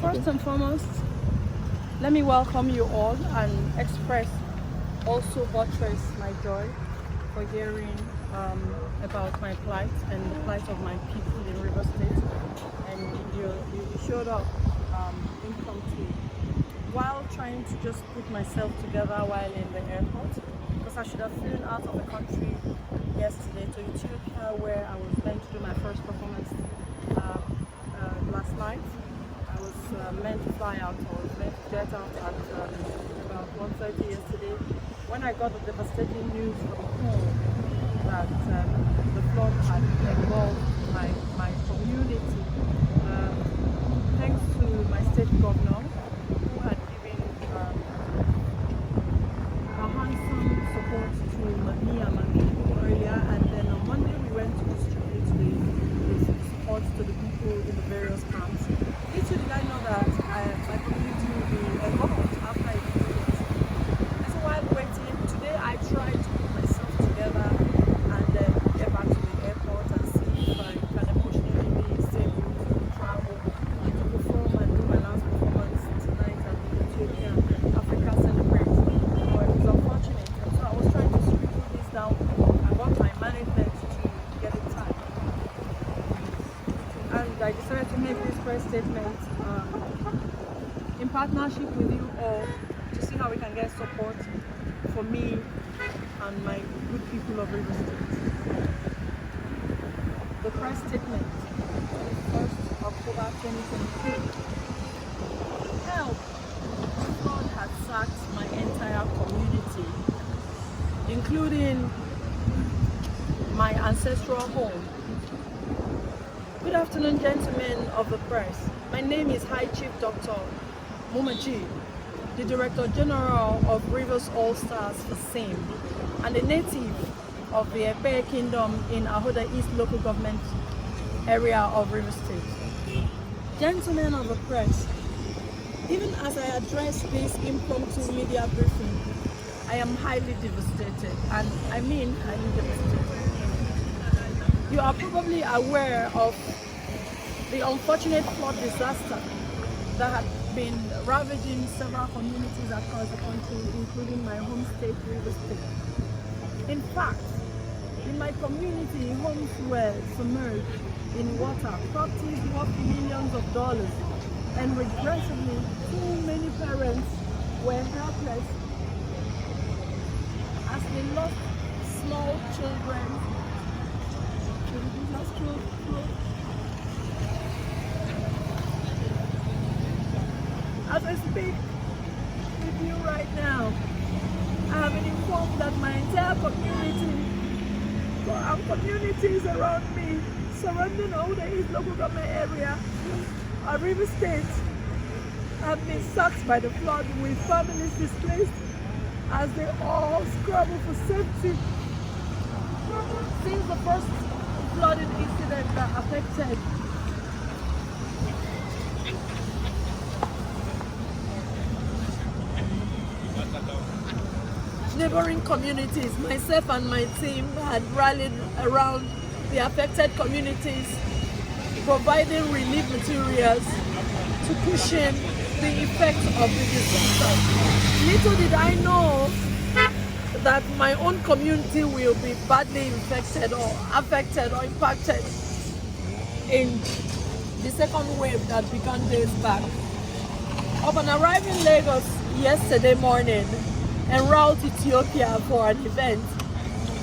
First and foremost, let me welcome you all and express, also buttress my joy for hearing about my plight and the plight of my people in River State. And you showed up impromptu while trying to just put myself together while in the airport, because I should have flown out of the country yesterday to Ethiopia, where I was meant to do my first performance last night. I was meant to fly out, or was meant to get out at about 1:30 yesterday, when I got the devastating news from home that the flood had engulfed my community. Thanks to my state governor, who had given a handsome support to me and my people earlier, and then on Monday we went to distribute the support to the people in the various camps. Little did I know that my community will be engulfed after I did it. And so while waiting, today I tried to put myself together and then get back to the airport and see if I can emotionally be stable to travel to perform and do my last performance tonight at the Ethiopia Africa Celebrate. But it was unfortunate, and so I was trying to scribble this down. I got my management to get it timed, and I decided to make this press statement in partnership with you all to see how we can get support for me and my good people of River State. The press statement, 1st October 2023. Help! God had sacked my entire community, including my ancestral home. Good afternoon, gentlemen of the press. My name is High Chief Dr. Muma, the Director General of Rivers All Stars for SIM, and a native of the Ethiopia Kingdom in Ahoda East Local Government area of River State. Gentlemen of the press, even as I address this impromptu media briefing, I am highly devastated, and I mean highly devastated. You are probably aware of the unfortunate flood disaster that had been ravaging several communities across the country, including my home state, River State. In fact, in my community, homes were submerged in water, properties worth millions of dollars, and regrettably, too many parents were helpless as they lost small children. As I speak with you right now, I have been informed that my entire community and communities around me, surrounding all the East Local Government area of River State, have been sucked by the flood, with families displaced as they all scramble for safety. Since the first flooding incident that affected neighboring communities, myself and my team had rallied around the affected communities, providing relief materials to cushion the effects of the disaster. Little did I know that my own community will be badly infected or affected or impacted in the second wave that began days back. Upon arriving in Lagos yesterday morning en route to Ethiopia for an event,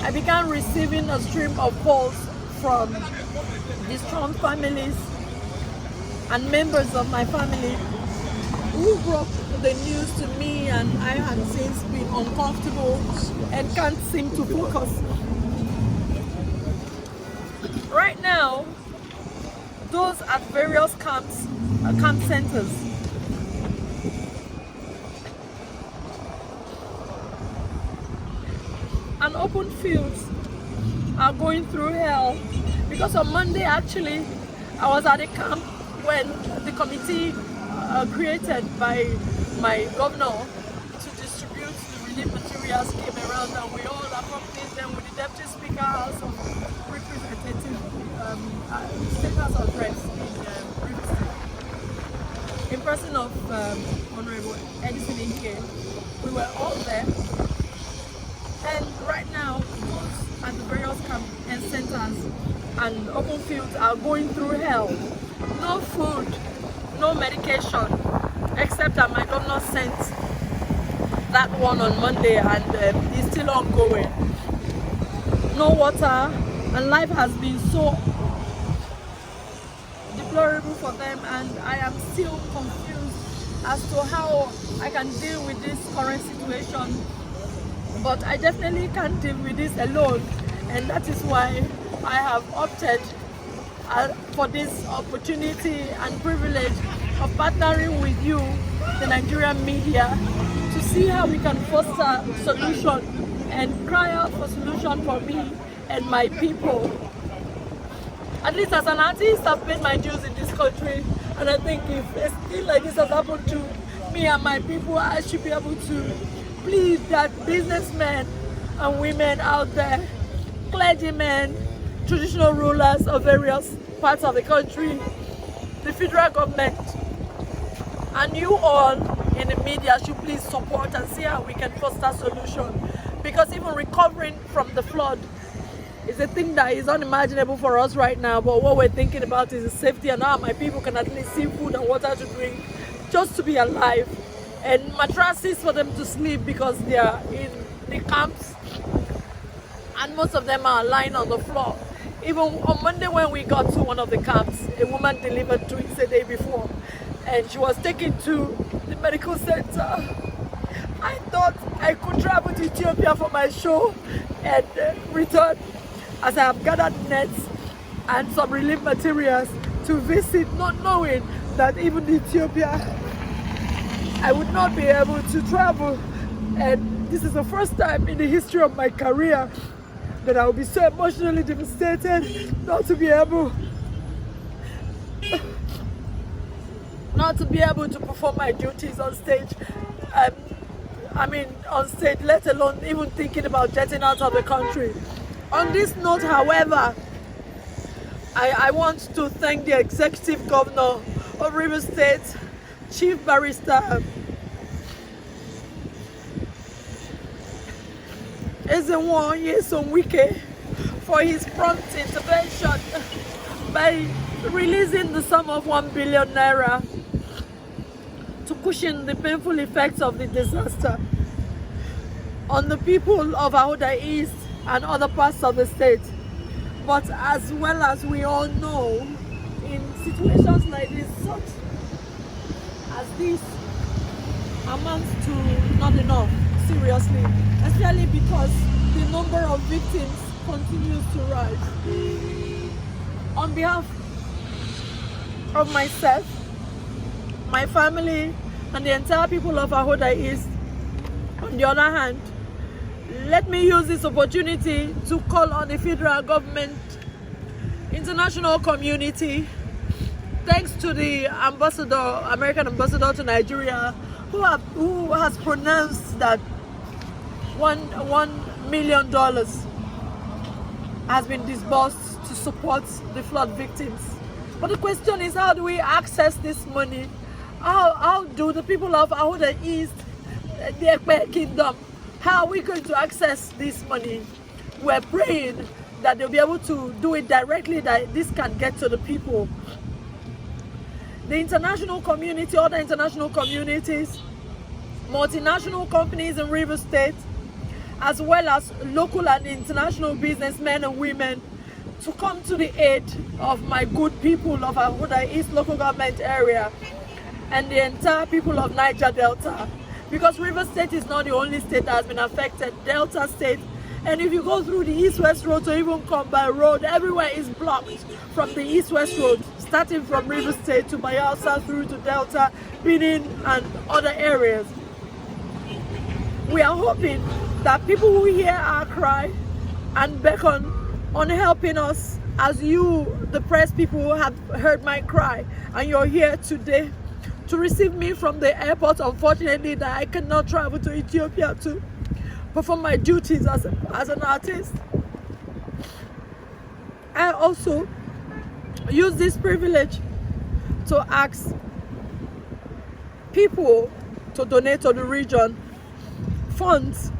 I began receiving a stream of calls from distraught families and members of my family who broke the news to me, and I had since been uncomfortable and can't seem to focus. Right now, those at various camp centers and open fields are going through hell, because on Monday actually I was at a camp when the committee created by my governor to distribute the relief materials came around, and we all accompanied them with the Deputy Speaker House of Representatives State House of Reps in in person of Honorable Edison Ike. We were all there. And right now, those at the various camp and centers and open fields are going through hell. No food, no medication, except that my governor sent that one on Monday and it's still ongoing. No water, and life has been so deplorable for them, and I am still confused as to how I can deal with this current situation. But I definitely can't deal with this alone, and that is why I have opted for this opportunity and privilege of partnering with you, the Nigerian media, to see how we can foster solution and cry out for solution for me and my people. At least as an artist, I've paid my dues in this country, and I think if a thing like this has happened to me and my people, I should be able to plead that businessmen and women out there, clergymen, traditional rulers of various parts of the country, the federal government, and you all in the media should please support and see how we can foster solution. Because even recovering from the flood is a thing that is unimaginable for us right now, but what we're thinking about is the safety and how my people can at least see food and water to drink, just to be alive, and mattresses for them to sleep because they are in the camps, and most of them are lying on the floor. Even on Monday when we got to one of the camps, a woman delivered twins the day before, and she was taken to the medical center. I thought I could travel to Ethiopia for my show and return, as I have gathered nets and some relief materials to visit, not knowing that even in Ethiopia I would not be able to travel. And this is the first time in the history of my career that I will be so emotionally devastated not to be able to perform my duties on stage. On stage, let alone even thinking about jetting out of the country. On this note, however, I want to thank the Executive Governor of Rivers State, Chief Barrister Ezenwo Wike, for his prompt intervention by releasing the sum of 1 billion naira to cushion the painful effects of the disaster on the people of Ahoda East and other parts of the state. But as well as we all know, in situations like this, such as this amounts to not enough, seriously, especially because the number of victims continues to rise. On behalf of myself, my family, and the entire people of Ahoda East, on the other hand, let me use this opportunity to call on the federal government, international community, thanks to the ambassador, American ambassador to Nigeria, who has pronounced that $1 million has been disbursed to support the flood victims. But the question is, how do we access this money? How do the people of Ahoda East, the Ekpe Kingdom, how are we going to access this money? We're praying that they'll be able to do it directly, that this can get to the people. The international community, other international communities, multinational companies in River State, as well as local and international businessmen and women, to come to the aid of my good people of Ahoda East local government area and the entire people of Niger Delta. Because River State is not the only state that has been affected, Delta State. And if you go through the East-West Road or even come by road, everywhere is blocked from the East-West Road, starting from River State to Bayelsa through to Delta, Benin and other areas. We are hoping that people who hear our cry and beckon on helping us, as you, the press people, have heard my cry and you're here today to receive me from the airport, unfortunately, that I cannot travel to Ethiopia to perform my duties as an artist. I also use this privilege to ask people to donate to the region funds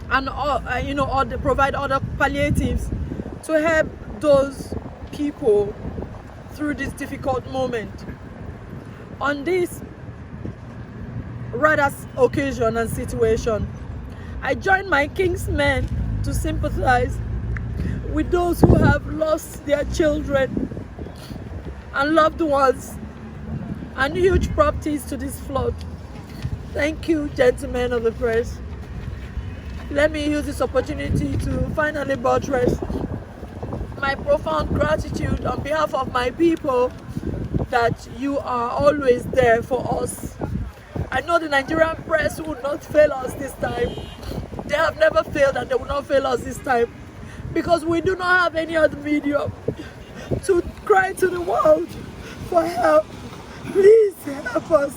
and or they provide other palliatives to help those people through this difficult moment. On this rather occasion and situation, I join my kinsmen to sympathize with those who have lost their children and loved ones and huge properties to this flood. Thank you, gentlemen of the press. Let me use this opportunity to finally buttress my profound gratitude on behalf of my people that you are always there for us. I know the Nigerian press will not fail us this time. They have never failed and they will not fail us this time, because we do not have any other medium to cry to the world for help. Please help us.